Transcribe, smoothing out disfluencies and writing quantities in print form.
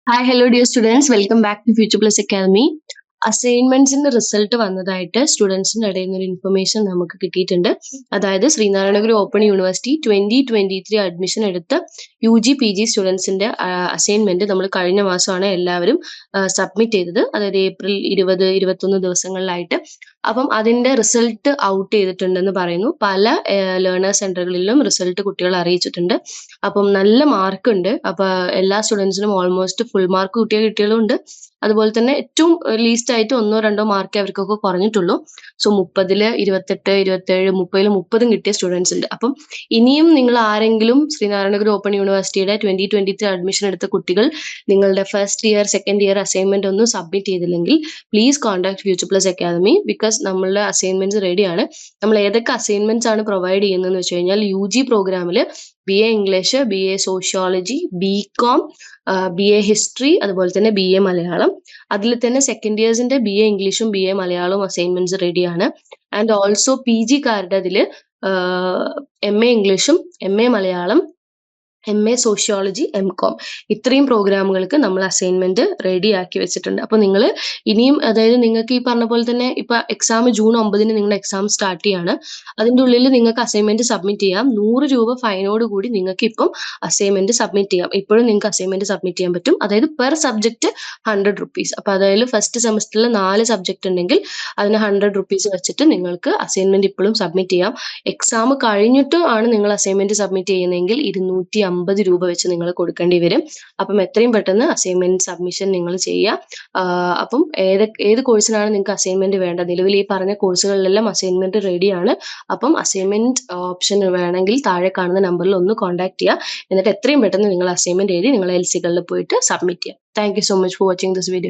Hi, hello dear students. Welcome back to Future Plus Academy. അസൈൻമെന്റ്സിന്റെ result വന്നതായിട്ട് സ്റ്റുഡൻസിന്റെ ഇടയിൽ നിന്ന് ഒരു ഇൻഫർമേഷൻ നമുക്ക് കിട്ടിയിട്ടുണ്ട്. അതായത് ശ്രീനാരായണഗുരു ഓപ്പൺ യൂണിവേഴ്സിറ്റി 2023 അഡ്മിഷൻ എടുത്ത UG PG സ്റ്റുഡൻസിന്റെ അസൈൻമെന്റ് നമ്മൾ കഴിഞ്ഞ മാസമാണ് എല്ലാവരും സബ്മിറ്റ് ചെയ്തത്. അതായത് ഏപ്രിൽ 20-21 ദിവസങ്ങളിലായിട്ട്. അപ്പം അതിന്റെ റിസൾട്ട് ഔട്ട് ചെയ്തിട്ടുണ്ടെന്ന് പറയുന്നു. പല ലേണേഴ്സ് സെന്ററുകളിലും റിസൾട്ട് കുട്ടികൾ അറിയിച്ചിട്ടുണ്ട്. അപ്പം നല്ല മാർക്ക് ഉണ്ട്. അപ്പൊ എല്ലാ സ്റ്റുഡൻസിനും ഓൾമോസ്റ്റ് ഫുൾ മാർക്ക് കിട്ടിയ കുട്ടികളുണ്ട്. അതുപോലെ തന്നെ ഏറ്റവും ലീസ്റ്റ് ആയിട്ട് 1-2 മാർക്ക് അവർക്കൊക്കെ കുറഞ്ഞിട്ടുള്ളൂ. സോ 30-ല് 28, 27, 30-ല് 30 കിട്ടിയ സ്റ്റുഡൻസ് ഉണ്ട്. അപ്പം ഇനിയും നിങ്ങൾ ആരെങ്കിലും ശ്രീനാരായണഗുരു ഓപ്പൺ യൂണിവേഴ്സിറ്റിയുടെ 2023 അഡ്മിഷൻ എടുത്ത കുട്ടികൾ നിങ്ങളുടെ first year second year assignment ഒന്നും സബ്മിറ്റ് ചെയ്തില്ലെങ്കിൽ please contact future plus academy. Because നമ്മളുടെ അസൈൻമെന്റ്സ് റെഡിയാണ്. നമ്മൾ ഏതൊക്കെ അസൈൻമെന്റ്സ് ആണ് പ്രൊവൈഡ് ചെയ്യുന്നതെന്ന് വെച്ച് കഴിഞ്ഞാൽ UG പ്രോഗ്രാമിൽ BA English, BA sociology, BCom, BA history, അതുപോലെ തന്നെ BA മലയാളം. അതിൽ തന്നെ സെക്കൻഡ് ഇയേഴ്സിന്റെ BA ഇംഗ്ലീഷും BA മലയാളവും അസൈൻമെന്റ്സ് റെഡിയാണ്. ആൻഡ് ഓൾസോ PG കാരുടെ അതിൽ MA ഇംഗ്ലീഷും MA Malayalam, MA sociology, MCom ഇത്രയും പ്രോഗ്രാമുകൾക്ക് നമ്മൾ അസൈൻമെന്റ് റെഡി ആക്കി വെച്ചിട്ടുണ്ട്. അപ്പൊ നിങ്ങൾ ഇനിയും അതായത് നിങ്ങൾക്ക് ഈ പറഞ്ഞ പോലെ തന്നെ ഇപ്പൊ എക്സാം ജൂൺ 9-ന് നിങ്ങളുടെ എക്സാം സ്റ്റാർട്ട് ചെയ്യാണ്. അതിന്റെ ഉള്ളിൽ നിങ്ങൾക്ക് അസൈൻമെന്റ് സബ്മിറ്റ് ചെയ്യാം. 100 രൂപ ഫൈനോട് കൂടി നിങ്ങൾക്ക് ഇപ്പം അസൈൻമെന്റ് സബ്മിറ്റ് ചെയ്യാം. ഇപ്പോഴും നിങ്ങൾക്ക് അസൈൻമെന്റ് സബ്മിറ്റ് ചെയ്യാൻ പറ്റും. അതായത് പെർ സബ്ജക്ട് 100 rupees. അപ്പൊ അതായത് ഫസ്റ്റ് സെമസ്റ്ററിൽ 4 സബ്ജക്ട് ഉണ്ടെങ്കിൽ അതിന് 100 rupees വെച്ചിട്ട് നിങ്ങൾക്ക് അസൈൻമെന്റ് ഇപ്പോഴും സബ്മിറ്റ് ചെയ്യാം. എക്സാം കഴിഞ്ഞിട്ടും ആണ് നിങ്ങൾ അസൈൻമെന്റ് സബ്മിറ്റ് ചെയ്യുന്നതെങ്കിൽ 250 രൂപ വെച്ച് നിങ്ങൾ കൊടുക്കേണ്ടി വരും. അപ്പം എത്രയും പെട്ടെന്ന് അസൈൻമെന്റ് സബ്മിഷൻ നിങ്ങൾ ചെയ്യുക. അപ്പം ഏത് കോഴ്സിനാണ് നിങ്ങൾക്ക് അസൈൻമെന്റ് വേണ്ടത്? നിലവിൽ ഈ പറഞ്ഞ കോഴ്സുകളിലെല്ലാം അസൈൻമെന്റ് റെഡിയാണ്. അപ്പം അസൈൻമെന്റ് ഓപ്ഷൻ വേണമെങ്കിൽ താഴെ കാണുന്ന നമ്പറിൽ ഒന്ന് കോൺടാക്ട് ചെയ്യുക. എന്നിട്ട് എത്രയും പെട്ടെന്ന് നിങ്ങൾ അസൈൻമെന്റ് എഴുതി നിങ്ങൾ LC കളിൽ പോയിട്ട് സബ്മിറ്റ് ചെയ്യുക. Thank you so much for watching this video.